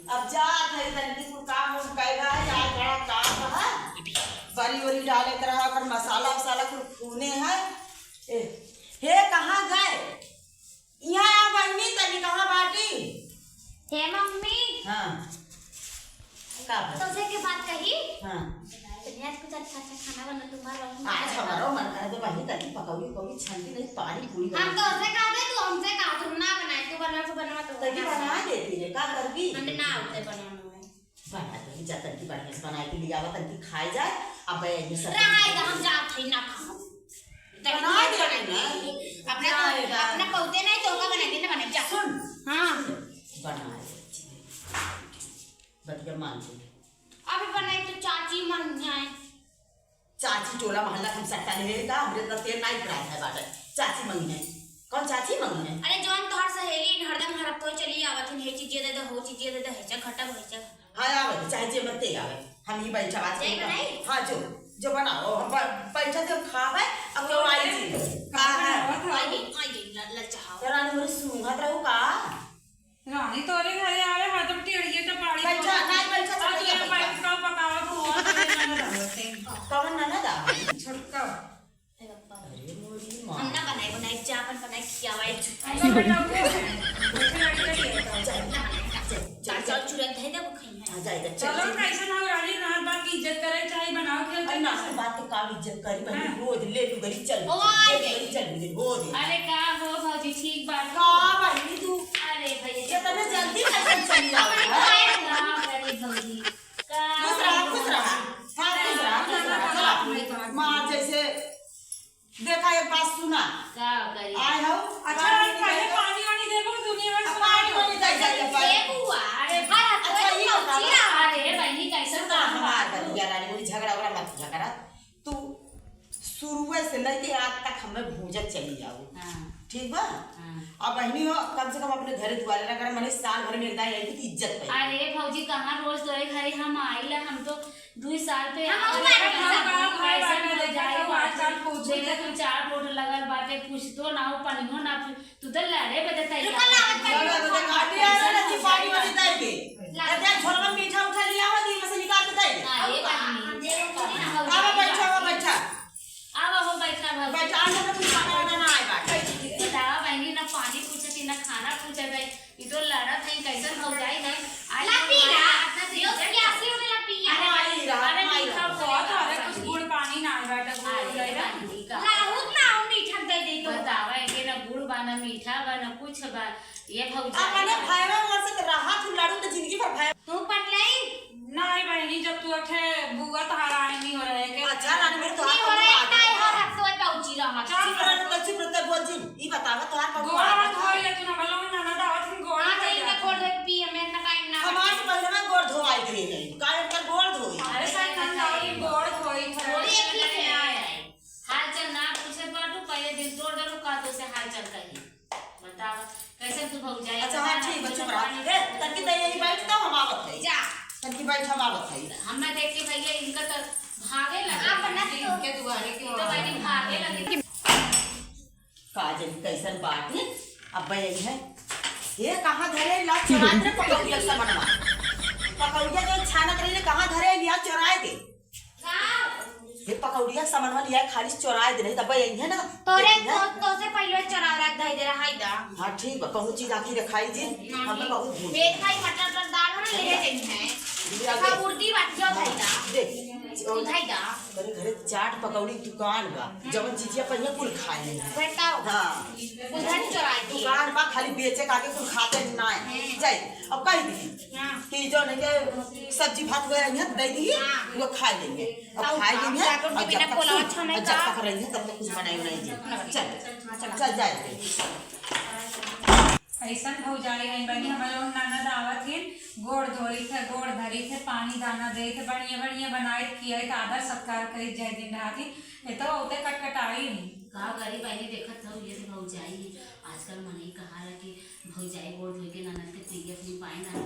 अब जा थई तनकी कुल काम उम कइगा है आज बड़ा काम है बरी वरी डाले कर रहा कर मसाला वसाला कुल खूने है हे कहाँ गए यहाँ आ बहनी तनी कहाँ बाटी हे मम्मी हाँ का तुझसे के बात कही हाँ आज कुछ अच्छा अच्छा खाना बना तुम्हारा आज हमारा मन करे तो बहनी तनी पकौड़ी पकौड़ी छानती नहीं पानी पूरी हम तो उसे कहा थे तू हमसे कहा तुम ना बनाए तू बना तो तनी बना देती रे का करगी हमने ना उसे बनाना है बना तो जा तनी बढ़िया से बना के लिया आवा तनी खाई जाए अब ये सब रहेगा हम जा थे ना खाओ बना दे ना अपने पौधे नहीं तो का बना के ना बना जा सुन हां बना बतिया मान ले अभी बनाई तो चाची मन जाए चाची टोला मोहल्ला हम सकता नहीं का हमरे तो तेल नहीं पड़ा है बाटे चाची मंगी है कौन चाची मंगी है अरे जौन तोहर सहेली हरदम हरप तो चली आवत है ये चीज दे दे हो चीज दे दे है खट्टा भइचा हां आवे चाहे जे मत आवे हम ही बैठा बात नहीं बनाई हां जो बनाओ हम बैठा के खावे अब क्यों आई जी का है आई ललचाओ रानी मोर सुंघत रहू का रानी तोरे घरे आवे हाथ में टेढ़िए तो पाड़ी बैठा नहीं बैठा और ये पाइप का पकावा तो और ना रहते कौन ना दा छटका अरे मोरी मां हम ना बनाई चापन बनाई खियावाई चल चुरन थे दे खाई है आ जाएगा चलो कैसे ना रानी ना बात की इज्जत करे चाहे बनाओ खेल अरे ना बात के काम इज्जत करी बहनी रोज ले तू गरी चल चल रोज अरे का हो भौजी ठीक बात का बहनी तू अरे भैया ये तने जल्दी कैसे चली जाओ अरे भौजी का खुश रहा हाँ खुश रहा माँ जैसे देखा एक बात सुना का करी आए हो अच्छा पहले पानी वानी देबो दुनिया में पानी वानी दे जाए ये बुआ अरे भाई अच्छा ये होता है अरे बहनी कैसे काम हमार बनिया रानी बोली झगड़ा वगड़ा मत किया करा तू शुरू से लेके आज तक हमें भूजत चली जाओ हां ठीक बा अब बहनी हो कम से कम अपने घरे दुआरे ना कर मने साल भर में एक दाई आई थी इज्जत पे अरे भौजी कहां रोज तोरे घरे हम आइला हम तो 2 साल पे आजकल पूछे देखा तू 4 फोटो लगल बाटे पूछतो ना हो पनियो ना तू तो लड़े बदताई लगा तो काटी आ रहा है पानी वाली दाई के दे झोल में मीठा उठा लिया हो दी में से निकाल के दाई अरे बहनी अब बैठा अब हो बैठा भौजी बैठा आज ना कुछ खाना वाना ना आए बाटे बतावा बहनी ना पानी पूछती ना खाना पूछत है ई तो लड़ा था कैसन हो जाई ना ला पीला यो क्या सी में ला पिया अरे मीठा बहुत अरे कुछ गुड़ पानी ना बाटा गुड़ लाहुत ना मीठा दे दे तो बतावा ये ना गुड़ बना मीठा बना कुछ बा ये भौजी अपने भाईवा मोर से रहा तू लड़ू तो जिंदगी भर भाई तू पटलाई नहीं बहनी जब तू अठे बुआ तहारा आई नहीं हो रहे के अच्छा रानी मेरे तो नहीं हो रहा है नहीं हो रहा तो पहुंची रहा चल रानी कच्ची प्रते बोल जी ई बतावा तोहार पर गोड़ा हाथ धोई ले तू ना बोलो ना ना दावत में गोड़ा हां नहीं ना कोड पी हमें ना टाइम ना हमार से पहले में गोड़ धोआई गई है काहे कर गोड़ धोई अरे साथ ना दावत गोड़ धोई थोड़ी एक ही से आए हाल चल ना पूछे पड़ू पहले दिन तोड़ दो का तो से हाल चल कही बतावा कैसे तू भग जाए अच्छा हां ठीक बच्चों रहा ए तनकी दे यही बैठता हम आवत है जा तनकी बैठ हम आवत है हमने देख के भैया इनका तो भागे लगा बना इनके दुआरे की तो भाई भागे लगे काजल कैसन बात है अब यही है ये कहां धरे ला चुराए रे पकौड़िया सामानवा पकौड़िया जो छानत रही कहां धरे लिया चुराए दे ये पकौड़िया सामानवा लिया खाली चुराए दे नहीं तब यही है ना तोरे तो से पहले चरा रहा दे रहा है दा हां ठीक बा बहुत चीज आखिर रखाई जी हमें बहुत भूल पेट खाई मटर दाल हम ले जाते हैं खा उर्दी बात जो थाई दा देख थाई दा मेरे घरे चाट पकौड़ी दुकान बा जवन चीजिया पहिया कुल खाए नहीं बताओ हां उधर चराए दुकान बा खाली बेचे काके कुल खाते ना है जाई अब कह दी हां कि जो नहीं के सब्जी भात हुए हैं दे दी वो खा लेंगे अब खाए लेंगे जाकर के बिना पोला अच्छा नहीं जब तक रहेंगे तब तक कुछ बनाई नहीं चल चल जाए ऐसा हो जाए आई बनी हमारे लोग नाना दावत है गोड़ धोई थे गोड़ धरी थे पानी दाना दे थे बढ़िया बढ़िया बनाए किया तो आदर सत्कार करे जय दिन राती ये तो होते कटकटाई नहीं का गरी बहनी देखत हो ये तो भौजाई आजकल मने कहा रहा कि भौजाई गोड़ धोई के ननद के प्रिय अपनी पाए ना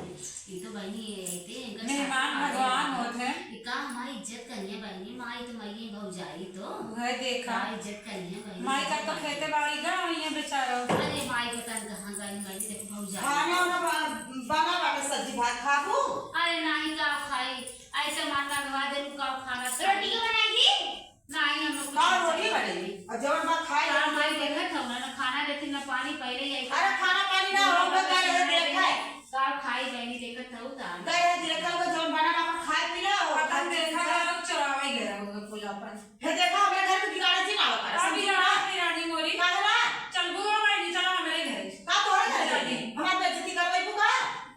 ये तो बहनी ऐते मेहमान भगवान होते हैं ये का हमारी इज्जत करिए बहनी माई तो मई भौजाई तो वह देखा इज्जत करिए बहनी माई का तो खेते बाड़ी गए हुई है बेचारा अरे माई के तन कहां गई बहनी देखो भौजाई खाना ना बना बाटे सब्जी भात खाबू अरे नहीं गाँव खाई ऐसे माता गवा दे गाँव खाना रोटी क्यों बनाई थी नहीं हम लोग का रोटी बनेगी और जवन भात खाए हाँ भाई देखा था ना खाना देती ना पानी पहले ही आई अरे खाना पानी ना हो गए रहे देखा है गाँव खाई बहनी देखा था उतार गए रहे देखा होगा जवन बनाना पर खाए पी लो पता देखा लोग चरावे गया होगा पुलापन हे देखा हमारे घर में बिगाड़े थी ना होगा अभी रात रानी मोरी का है ना चल बुआ भाई नहीं चला मेरे घर का तोरे घर जानी हमारे बेइज्जती करवाई बुका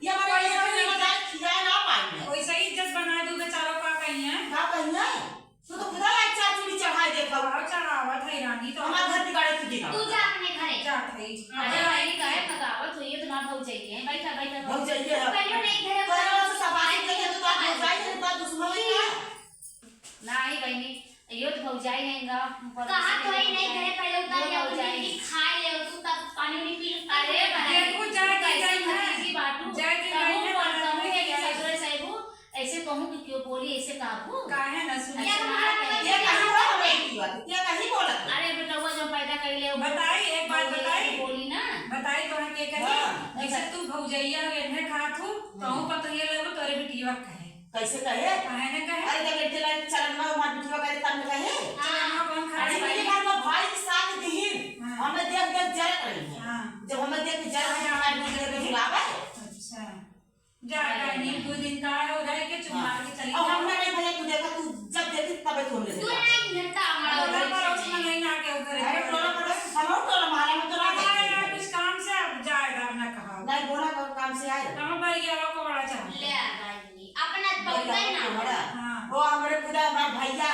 ये हमारे घर में मजा खिलाए ना पाए वैसे ही इज्जत बना दूं बेचारों का कहीं है का कहिए तू तो खुदा एक चार चूड़ी चढ़ाई देखा भाव चढ़ावा था रानी तो हमारे घर बिगाड़े थी दिखा तू जा अपने घरे जात है अरे भाई का है भगावत हुई है तुम्हारा भाव चाहिए बैठा बैठा बहुत चाहिए पहले नहीं घरे पहले तो सबाई के तो बात हो जाए तो दुश्मन है नहीं बहनी यो तो भौजाई है गाँव कहा तो ही नहीं घरे पहले उतार लिया उन्हें खाए ले तू तब पानी नहीं पी अरे देखो जाए की बात जाए ससुरे साहिबू ऐसे कहूं कि क्यों बोली ऐसे काबू काहे न सुनी ये कहीं हुआ हमें ये कहीं बोला अरे बेटा वो जो पैदा कर ले बताई एक बात बताई बोली ना बताई तो के कही जैसे तू भौजैया वेने खात हो तो पता ये लगो तोरे बिटिया कहे कैसे कहे काहे न कहे अरे जब बेटे लाइन चलन में मार बिटिया करे तब कहे चलो कौन खा अरे मेरे घर में भाई के साथ दीन हमें देख देख जर रही है हां जब हमें देख जर रही है हमारे मुझे देख हिलावे अच्छा जा नहीं 2 दिन का है उधर के चुमा के चली अब हमने नहीं भैया तू देखा तू जब देखी तब तू ले तू नहीं घंटा हमारा उधर पर उसमें नहीं ना के उधर अरे टोला पर हम टोला मारे में तो ना यार कुछ काम से अब जाएगा अपना कहा नहीं बोला कौन काम से आए हम भैया को बड़ा चाह ले आनी अपना बहुते ना हां वो हमारे खुदा हमारे भैया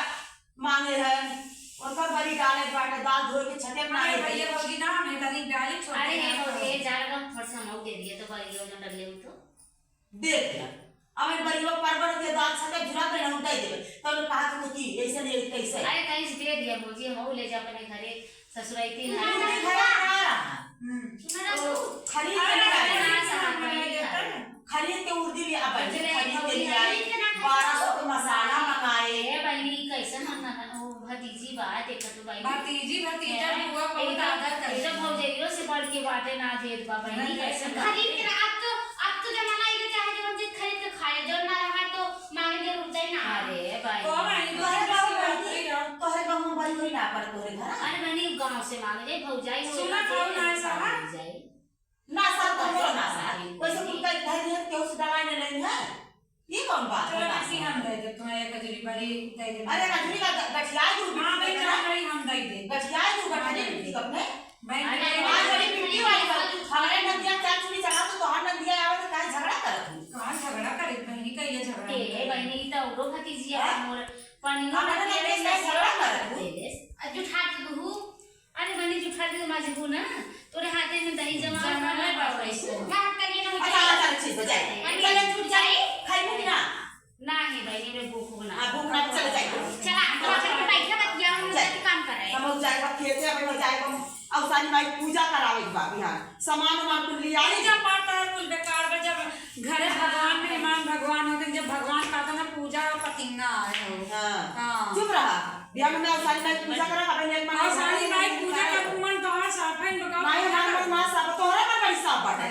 मांगे हैं उनका बड़ी डाले बाटे दाल धो के छटे बनाए अरे भैया भौजी ना मैं तनी डाली छोड़ अरे ये हो ये जार का फरसा मौ दे दिया तो भाई यो न डले तो देख लिया हमें बड़ी लोग परवर के दाल छटे झुरा के हम दे देबे तो लोग कहा कि की ऐसे नहीं कैसे अरे कहीं से दे दिया भौजी हम ले जा अपने घरे ससुराई थी ना नहीं खड़ा रहा खरीद के उर्दी लिया अब खरीद के लिया 1200 के मसाला मंगाए ए बहनी कैसे मना ओ भतीजी बात एक तो भाई भतीजी भतीजा हुआ बहुत आदर कर तो भौजैयो से बढ़ के बातें ना देत बा बहनी कैसे खरीद के अब तो जमाना ये चाहे जो हम खरीद के खाए जो ना रहा तो मांगे के रुक जाए ना अरे भाई को भाई तोहरे गाँव में बड़ी हुई ना पर तोहरे घर अरे बहनी गांव से मांगे जे भौजाई हो सुना खाओ ना साला ना सर तो बोलो ना सर वैसे तुम कल घर दिए क्यों से दवाई नहीं लेनी है ये कौन बात चलो है किसी हम दे दे तुम्हें एक कजरी बड़ी दे दे अरे कजरी का गठिया दूं हां भाई चलो हम दे दे गठिया दूं गठिया दूं अपने भाई आज बड़ी पिट्टी वाली हमारे नदिया चार चुनी चढ़ा तो हर नदिया आवे तो काहे झगड़ा करत हूं कहां झगड़ा करे बहनी का ये झगड़ा ए बहनी तो औरो भतीजी है मोर पानी हमारे नदिया से झगड़ा करत हूं जुठा के दू अरे बहनी जुठा के माझे को ना तोरे हाथे में दही जमा कर पैसे ना करिए ना अच्छा अच्छा चीज हो जाए चले छूट जाए खाई मुंह ना नहीं बहनी में भूख ना हां भूख ना चले जाए चला हम अपने बैठे बतिया हम काम कर रहे हैं हम जाएगा खेते में हो जाएगा अवसानी माई पूजा करावे के बाद बिहार सामान वामान कुल लिया पूजा पाठ तो कुल बेकार बा जब घरे भगवान मेहमान भगवान होते जब भगवान का ना पूजा पतिंगा आए हो हां चुप रहा बिहार में अवसानी माई पूजा करा अब एक माई अवसानी माई पूजा का मन तो हां साफ है बका माई हमार मां सब तोहरे पर बड़ी साफ बाटे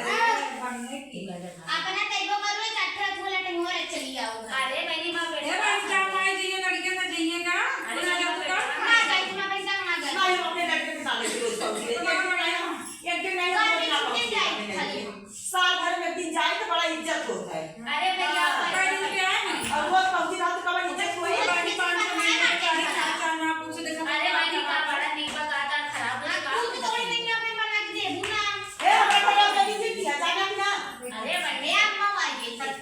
बनने की अपना तैबो करो चट्टा थोड़ा टंगोरे चली आओ अरे बहनी मां ए बेटा भाई क्या माई जी ये लड़के ना जाइएगा पूरा जब तक ना जाई तुम्हारा पैसा ना जाई नहीं अपने लड़के के साथ रोज पहुंचे एक दिन नहीं साल भर में एक दिन जाए तो बड़ा इज्जत होता है अरे भैया कई दिन पे आए ना और रोज पहुंची रहा तो बड़ा इज्जत हुई बाकी 500 महीने का ना पूछ देखा अरे बहनी का बड़ा नहीं बकाता खराब है तू तो थोड़ी नहीं अपने बना के दे दूं ना ए हमें बड़ा बेटी जी किया जाना कि ना अरे बहनी ले अम्मा आइए तक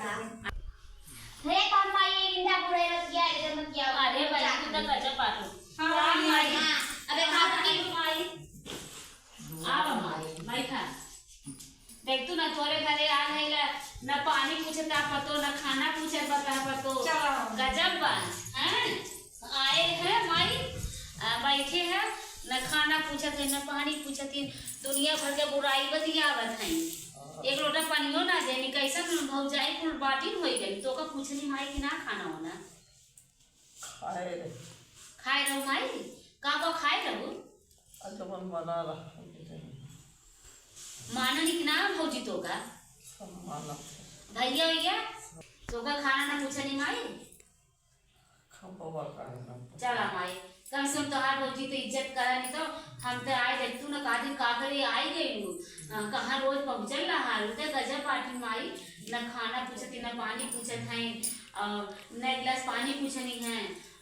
हे कौन माई इंदा पूरे रख गया इधर मत किया अरे बहनी तू तो गजब पाटू हां माई अबे खा की माई आ माई खा देख तू ना तोरे घरे आ गईला न पानी पूछता पतो न खाना पूछत बता पतो चलो गजब बा हैं आए हैं माई बैठे हैं न खाना पूछत है न पानी पूछत है दुनिया भर के बुराई बतियावत है एक लोटा पानियो ना देनी कैसा भौजाई कुल बाटी होई गई तो का पूछनी माई कि ना खाना होना खाए रहो माई का खाए रहो अजमन बना रहा माननी कि ना भौजी तो का भैया भैया तो का खाना ना पूछा नहीं माई। चला माई कम से कम तोहार भौजी तो इज्जत करा, नहीं तो हम तो आए देख तू ना का दिन का करे आई गई हूँ कहाँ रोज पहुँचल रहा तो गजब पार्टी माई। न खाना पूछती न पानी पूछत है और न एक गिलास पानी पूछनी है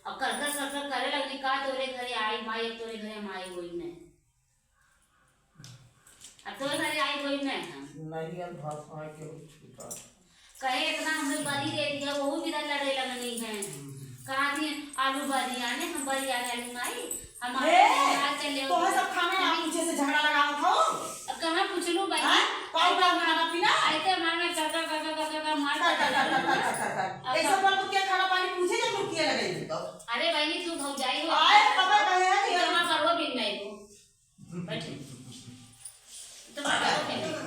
और कर करे लगनी का तोरे घरे आई माई, अब तोरे घरे हम आई वही नहीं, अब तोरे घरे आई वही नहीं कहे इतना हमने बरी दे दिया वो भी इधर लड़े लगनी है। कहा थी आलू बरी आने हम बरी आने वाली माई हमारे चले तो सब खाना ना पूछे से झगड़ा लगाओ था। अब कहाँ पूछ लूं भाई कौन का खाना पीना ऐसे हमारे में कर मार ऐसा पर तो क्या खाना पानी पूछे जब लोग किए लगे तो। अरे भाई तू भौजाई हो आए पता कहे है ये हमारा परवा बिन नहीं को बैठे तो परवा बिन नहीं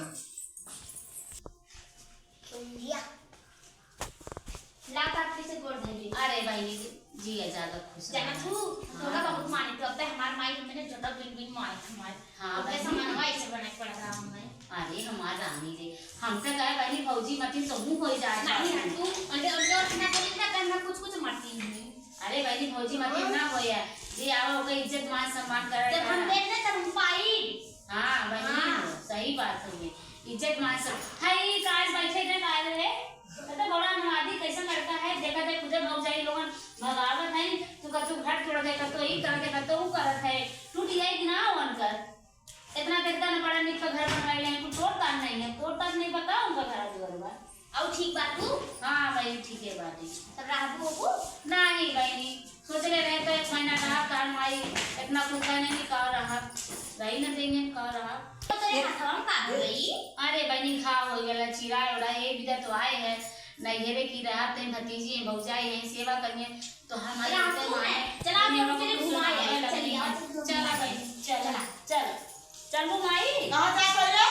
ला काटने से गोड़ धरी। अरे भाई जी ज्यादा खुश जाना तू थोड़ा बहुत माने तो अब हमार माई मैंने छोटा बिन मारे हमारे हाँ कैसा मनवा ऐसे बनाए पड़ा रहा हमें। अरे हमार रानी रे हम तो कहे भाई फौजी मती तो मुंह हो जाए नहीं तू और ना बोली ना करना कुछ मरती नहीं। अरे भाई फौजी मती ना हो यार जी आओ का इज्जत मान सम्मान कर जब हम देख ना तब हम पाई। हां भाई सही बात है इज्जत मान सब हाय काज बैठे थे काज रे तो बड़ा नवादी कैसा लड़का है देखा दे खुद भौजाई लोगन भगावत है तू कछु घाट छोड़ दे तो ई तरह के तो वो करत है टूट जाए कि ना वन कर इतना देखता ना बड़ा निक घर बनवाई ले तू तोड़ता नहीं है तोड़ता नहीं पता उनका घर दुआर बा और ठीक बात तू। हां भाई ठीक है बात है तब राहबू को नहीं भाई सोच ले रहे तो एक महीना रहा कार माई इतना कुछ नहीं कर रहा रही ना देंगे कर रहा तो तेरे हाथवा में का हो गई। अरे बहनी खा हो गया चिरा उड़ा ये भी तो आए हैं नैहरे की रहा ते भतीजी भौजाई है सेवा करिए तो हमारे चला हम तेरे घुमाए चलिए चला भाई चला चल चलो माई कहां जा पहले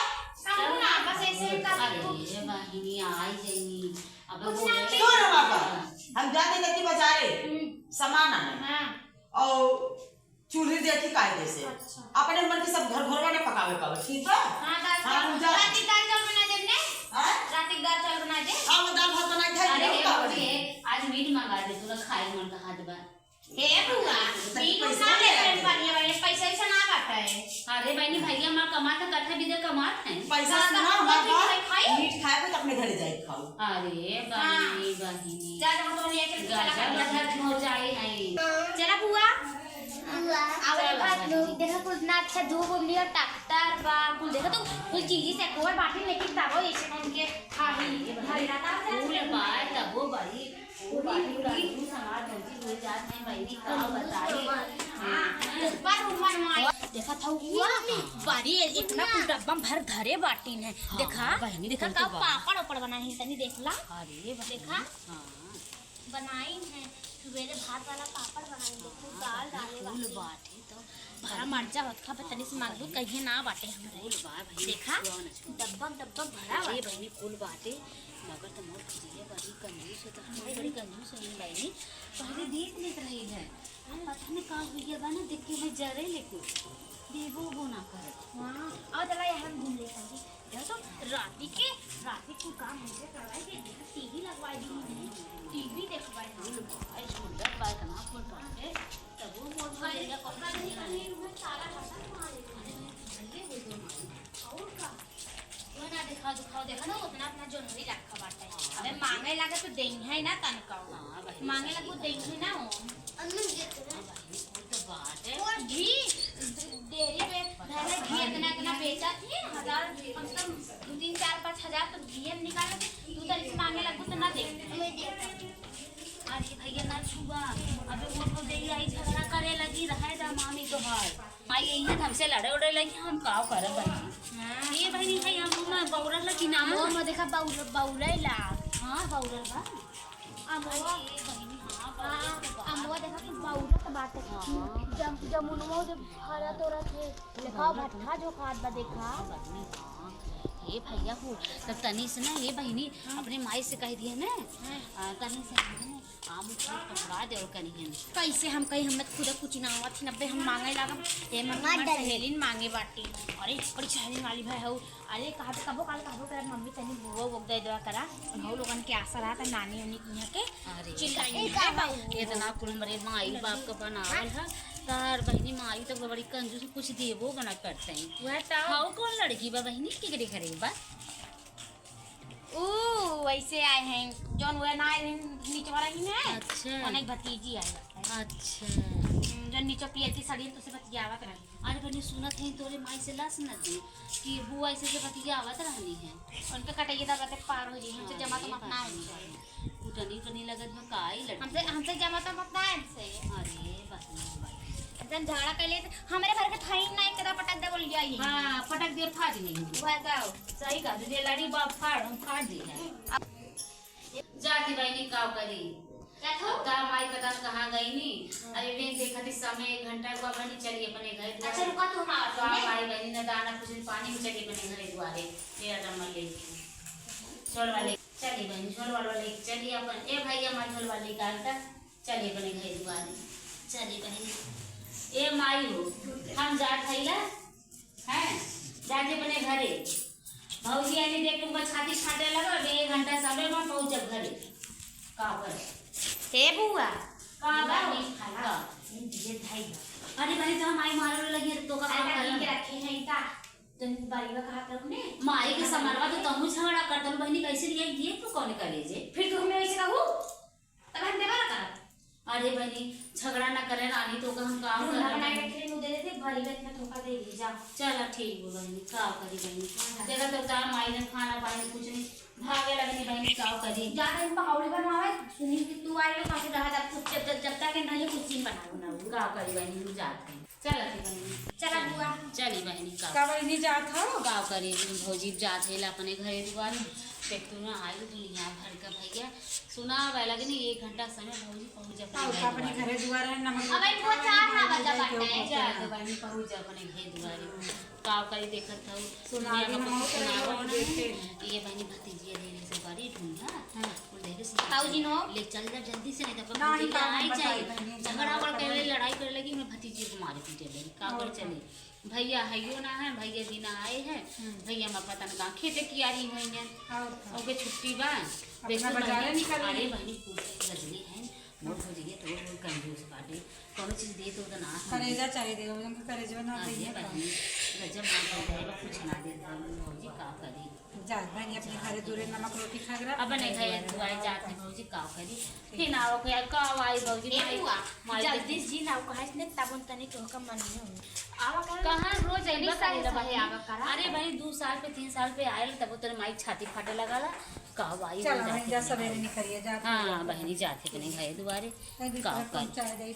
हम ना बस ऐसे का अरे बहनी आई जाएंगी अब सुन बाबा हम जाते थे बाजारे सामान आने हां और चूल्हे देखी कायदे से अपने मन के सब घर घरवा ने पकावे का ठीक है। हां हम जा रात दाल चावल बना दे ने हां रात दाल चावल बना दे हम दाल भात बनाई थे। अरे आज मीट मंगा दे तू खाए मन का हाथ बा हे बुआ ठीक ना ले पानी वाले पैसा ऐसा ना काटा है। अरे बहनी भैया मां कमाता कथा भी दे कमात है पैसा से ना हमारा मीट खाए तो अपने घर जाए खाओ। अरे बहनी बहनी जा हम तो लेके गजब हो जाए है चला बुआ आवल बात लोग देखा कितना अच्छा धूप उगली और ट्रैक्टर बा कुल देखा तो कुल चीज से कोर बाटी लेके तारो ऐसे टाइम के खाही भाई राता फूल बाय तब वो बड़ी वो बाटी तू समाज होती हो जात है बहनी का बताई हां पर उमर माई देखा था हुआ बड़ी इतना कुल डब्बा भर धरे बाटी है देखा देखा का पापड़ ऊपर बना है तनी देखला अरे देखा हां बनाई है सवेरे भात वाला पापड़ बनाई देखो दाल डाले फूल बाटे तो भरा मर्चा होत खा तनी से मांगू कहिए ना बाटे हमरे फूल बा भाई देखा डब्बा डब्बा भरा अरे बहनी फूल बाटे मगर तो मोर खिजिए बड़ी कंजूस होता है बड़ी कंजूस है बहनी पहले देख लेत रही है हम पता नहीं का हो गया बा ना देख के मैं जरे लेको देबो वो ना करे हां और चला यहाँ घूम ले संगी देखो तो राती को काम मुझे करवाई दे टीवी लगवाई दी टीवी देखवाई आई सुंदर बाय कना फूल बाटे तब वो मोर भरेगा कपड़ा नहीं सारा खत्म मारे और का वो ना दिखाओ देखा ना उतना अपना जो नहीं रखा बाटे अबे मांगे लगे तो देंगे है ना तनका मांगे लगे तो देंगे ना वो तो बात है और घी डेयरी में पहले घी इतना बेचा थी 1000 कम से कम 3-4-5 हजार तो घी हम निकाले थे तू तरीके मांगे लगो तो ना दे अरे भैया ना छुआ अबे वो तो देरी आई झगड़ा करे लगी रहे जा मामी तो हाय माई यही है हमसे लड़े उड़े लगी हम का करे बहनी ये बहनी है हम ना बौरा लगी ना वो मैं देखा बाउला हां बौरा बा अमवा बहनी अमवा देखा कि बाउला का बात है जमुनवा जब हरा तोरा थे देखा भट्ठा जो खाद बा देखा हे भैया हो तब तनी से ना ये बहनी अपने माई से कह दिया ना तनी से आम पकड़ा दे और कनी कैसे हम कहीं हमें खुद कुछ ना हुआ थी नब्बे हम मांगे लगा ये मंगा सहेलिन मांगे बाटी अरे बड़ी सहेलिन वाली भाई हो अरे कहा कबो काल कबो कर मम्मी तनी बुआ वो दे दवा करा हम लोगन के आशा रहा था नानी उन्हीं यहाँ के अरे चिल्लाई इतना कुल हमारे माई बाप का बनावल है तार बहनी माई तो बड़ी कंजूस कुछ देवो बना करते हैं वह तो हाउ कौन लड़की बा बहनी की करे बा ओ वैसे आए हैं जौन वो ना नीचे वाला ही ना अच्छा उन्हें भतीजी आई अच्छा जो नीचे पियती सड़ी तो से बतियावत रही अरे बहनी सुनत है तोरे माई से लस न दी कि बुआ ऐसे से बतियावत रहनी है उनके कटाइए दबा के पार हो जी हमसे जमा तो मत ना है उटनी उटनी लगत में काई लड़की हमसे जमा तो मत ना है से अरे बहनी जन झगड़ा कैले हमारे घर के थाई ना एक पटक दे बोल जाई हाँ पटक दिया फाड़ नहीं वह गाओ सही कहा तुझे लड़ी बाप फाड़ दी है जाती बहनी का करी क्या थो का माई पता कहाँ गई नी अरे वे देखा थी समय 1 घंटा को बनी चलिए अपने घर अच्छा रुका तू का हमारा माई बहनी ने दाना कुछ पानी में चलिए अपने घर द्वारे तेरा डमल ले छोड़ वाले चलिए बहनी छोड़ वाले चलिए अपन ए भैया माई छोड़ वाले का चलिए अपने घर द्वारे चलिए बहनी ए माई हो हम जात थैला हैं जाते अपने घरे भौजी आने देख तुमको छाती छाटे लगा 1 घंटा समय में पहुंच घरे का कर हे बुआ का बानी खाला ये धाई अरे भाई तो माई मारे लगी तो का काम के कर रखे हैं इता तुम बारी में कहा करूं ने माई के समरवा तो तमु झगड़ा कर दम बहनी कैसे लिए ये तू कौन करे जे फिर तू हमें ऐसे कहू तब हम देवा कर अरे बहनी झगड़ा ना करे रानी तो का हम काम ना कर बनाए के मुझे दे दे बारी में इतना धोखा दे दी जा चला ठीक हो बहनी का करी बहनी देखा तो का माई ने खाना पानी कुछ नहीं भागे लगनी बहनी का करी जा रहे हैं पकौड़ी बनवावे सुनील कि तू आई लो काफी रहा था कुछ जब तक नहीं कुछ चीज बना का करी बहनी हम जाते हैं चला ठीक बहनी चला बुआ चली बहनी का का वही जात हो गाँव करी भौजी जात है अपने घरे दुआरे देख तू ना आई तो यहाँ भर का भैया सुना हुआ लगे नहीं 1 घंटा समय भौजी पहुँच का अपने जाए घरे दुआरे नमक अब वो 4 ना बजा बाटे जा तो बहनी पहुँच जा अपने घर दुआरे गाँव करी देखत था सुना के नमक देखे ये बहनी भतीजी ढेरे से बड़ी ढूंढा और ढेरे से ताऊजी नो ले चल जा जल्दी से नहीं तो नहीं, भतीजी काम आई बताई जाए बहनी, झगड़ा कर के लड़ाई करे लगी मैं भतीजी को मारे पीटे लगी का कर चले भैया हइयो ना है भैया बिना आए हैं भैया मैं पता ना खेते की आ रही हुई है ओके छुट्टी बा अपना बाजारे निकल अरे बहनी पूछ रजनी है मोट हो जाइए तो वो कंजूस बाटे कौन चीज दे तो ना करेजा चाहिए देगा मुझे करेजा ना ये बहनी गजब ना कर जाएगा कुछ ना दे भौजी का करी जा बहनी अपने घरे दूरे नमक रोटी खा रहा अपने घर दुआरे जाते भौजी का करी फिर ना वो क्या का आई भौजी ए बुआ जल्दी जी ना कहा इसने तब तने तो का मन नहीं हो आवा कर कहाँ रोज आइबा करेला भाई आवा करा अरे भाई 2 साल पे 3 साल पे आयल तब तेरे माई छाती फाटे लगाला का भाई चल बहनी जा सवेरे निकलिए जा हाँ बहनी जाते कने घर दुआरे का पहुंचा दे